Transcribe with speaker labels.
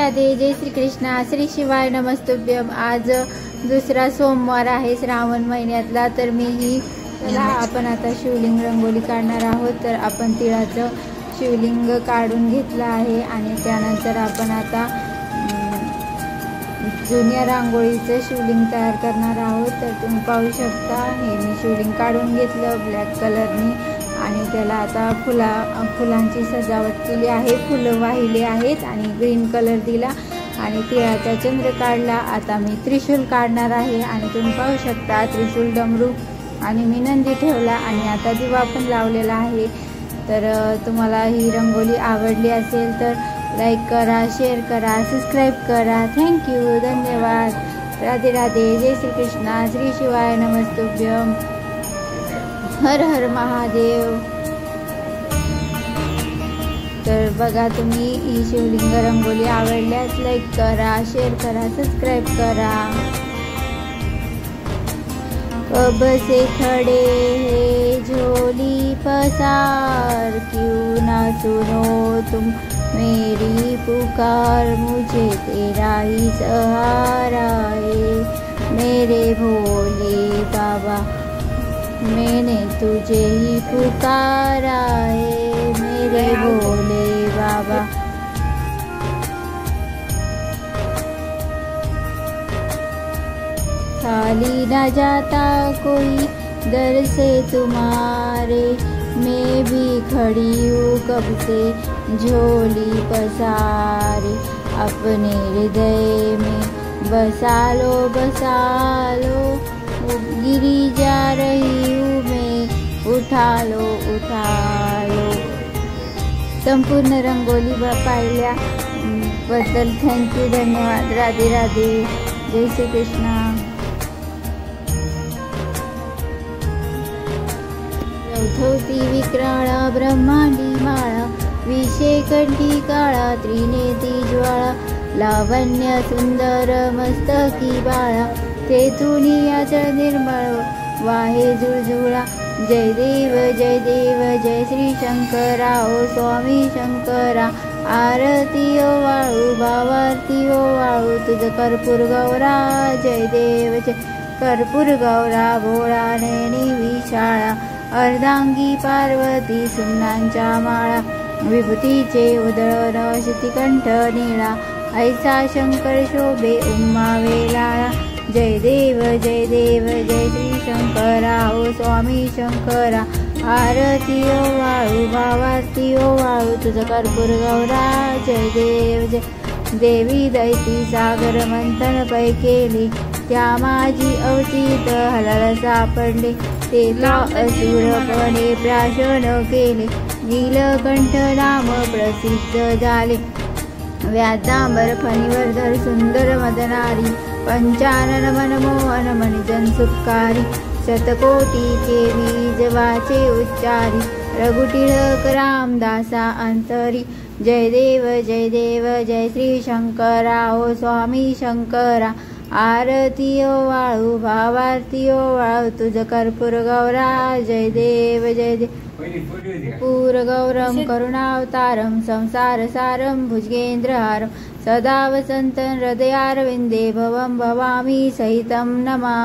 Speaker 1: राधे जय श्री कृष्णा श्री शिवाय नमस्तुभ्यम। आज दुसरा सोमवार आहे श्रावण महिन्यातला। तर आपण आता शिवलिंग रंगोली काढणार आहोत। तर आपण तिळाचं शिवलिंग काढून घेतलं आहे आणि त्यानंतर आपण आता जुन्या रांगोळीचं शिवलिंग तयार करणार आहोत। तर तुम्ही पाहू शकता हे मी शिवलिंग काढून घेतलं ब्लॅक कलरनी आणि त्याला आता फुलांची सजावट केली आहे। फुलं वाहिले आहेत आणि ग्रीन कलर दिला आणि तिळाचा चंद्र काढला। आता मी त्रिशूल काढणार आहे आणि तुम्ही पाहू शकता त्रिशूल डमरू आणि मी नंदी ठेवला आणि आता दिवा पण लावलेला आहे। तर तुम्हाला ही रंगोली आवडली असेल तर लाईक करा, शेअर करा, सबस्क्राईब करा। थँक्यू, धन्यवाद। राधे राधे जय श्री कृष्णा श्री शिवाय नमस्तुभ्यम। हर हर महादेव। तर बघा तुम्ही ही शिवलिंग रंगोली आवडल्यास लाईक करा, शेअर करा, सबस्क्राईब करा। कब से खड़े है झोली पसार, क्यों ना सुनो तुम मेरी पुकार। मुझे तेरा ही सहारा है मेरे भोले बाबा, मैंने तुझे ही पुकारा है मेरे भोले बाबा। खाली न जाता कोई दर से तुम्हारे, मैं भी खड़ी हूँ कब से झोली पसारे। अपने हृदय में बसा लो बसा लो, गिरी जा रही हूँ मैं, उठा लो उठा लो। संपूर्ण रंगोली पाहिल्या बद्दल थँक्यू, धन्यवाद। राधे राधे जय श्री कृष्णा। रौथवती विक्राळा ब्रह्मांडी माळा, विषेकंठी काळा त्रिनेती ज्वाळा। लावण्य सुंदर मस्तकी बाळा, तेथुनी आचळ निर्मळ वाहे जुळजुळा। जय देव जय श्री शंकरा ओ स्वामी शंकरा। आरती ओ वाळू भावारती ओ वाळू, तुझ कर्पूर गौरा। जय देव जय कर्पूर गौरा भोळा नयनी विशाळा। अर्धांगी पार्वती सुमनांच्या माळा, विभूतीचे उधळण शितिकंठ निळा। ऐसा शंकर शोभे उम्मा वेलाळा। जय देव जय श्री शंकरा ओ स्वामी शंकरा। आरती ओ वाळू भावारती ओ वाळू, तुझ कर्पूर गौरा। जय देव जय देवी दैती सागर मंथन पै केली, त्या माझी अवचित हलाल सापडले। तेला असुरपणे प्राशन केले, नीलकंठ नाम प्रसिद्ध झाले। व्याजांबर फणीवर्धर सुंदर मदनारी, पंचानन मनमोहन मणिजन सुखकारी। शतकोटीचे बीज वाचे उच्चारी, रघुटिळक रामदासा अंतरी। जय देव जय श्री शंकरा ओ स्वामी शंकरा। आरती ओ वाळू भावारती ओ वाळू, तुझ कर्पूर गौरा। जय देव पूर गौरम करुणावतारम, संसार सारम भुजगेंद्रहारम। सदा वसंतं हृदयारविंदे भवं भवामी सहितं नमा।